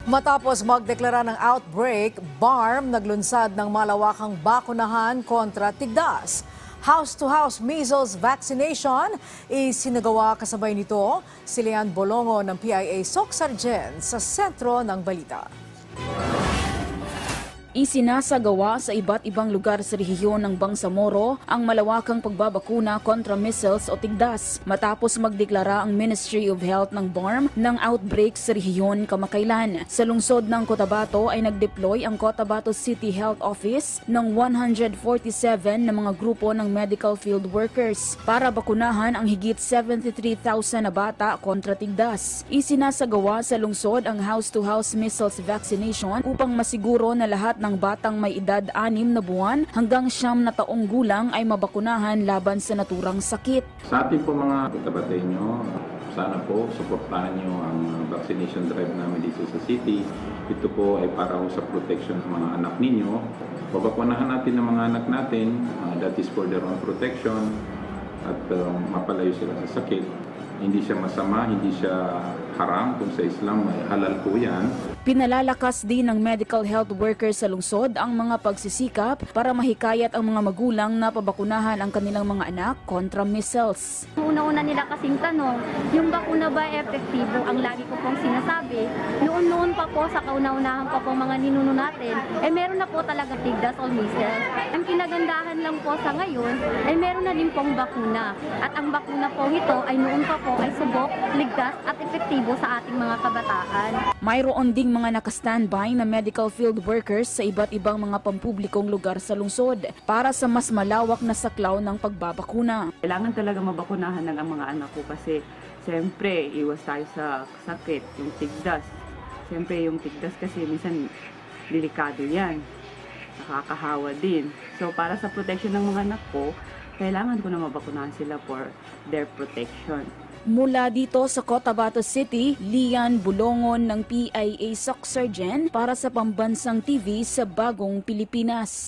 Matapos magdeklara ng outbreak, BARM naglunsad ng malawakang bakunahan kontra tigdas. House-to-house measles vaccination isinagawa kasabay nito si Lian Bolongo ng PIA Soc-Sargen sa sentro ng balita. Isinasagawa sa iba't ibang lugar sa rehiyon ng Bangsamoro ang malawakang pagbabakuna kontra measles o tigdas matapos magdeklara ang Ministry of Health ng BARM ng outbreak sa rehiyon kamakailan. Sa lungsod ng Cotabato ay nag-deploy ang Cotabato City Health Office ng 147 na mga grupo ng medical field workers para bakunahan ang higit 73,000 na bata kontra tigdas. Isinasagawa sa lungsod ang house-to-house measles vaccination upang masiguro na lahat ng batang may edad 6 na buwan hanggang 9 na taong gulang ay mabakunahan laban sa naturang sakit. Sa ating po mga Cotabateño, sana po suportahan nyo ang vaccination drive namin dito sa city. Ito po ay para sa protection ng mga anak ninyo. Babakunahan natin ang mga anak natin, that is for their own protection at mapalayo sila sa sakit. Hindi siya masama, hindi siya haram. Kung sa Islam ay halal po yan. Pinalalakas din ng medical health workers sa lungsod ang mga pagsisikap para mahikayat ang mga magulang na pabakunahan ang kanilang mga anak kontra measles. Una-una nila kasing tanong, yung bakuna ba epektibo? Ang lagi ko pong sinasabi, noon pa po sa kauna-unahan pa po mga ninuno natin, meron na po talaga tigdas o measles. Ang kinagandahan lang po sa ngayon, meron na din pong bakuna. At ang bakuna po ito ay noon pa po ay subok, ligtas at epektibo sa ating mga kabataan. Mayroon ding mga naka-standby na medical field workers sa iba't ibang mga pampublikong lugar sa lungsod para sa mas malawak na saklaw ng pagbabakuna. Kailangan talaga mabakunahan ng ang mga anak ko kasi siyempre iwas tayo sa sakit, yung tigdas. Siyempre yung tigdas kasi minsan delikado yan, nakakahawa din. So para sa protection ng mga anak ko, kailangan ko na mabakunahan sila for their protection. Mula dito sa Cotabato City, Lian Bolongon ng PIA Soc-Sargen para sa Pambansang TV sa Bagong Pilipinas.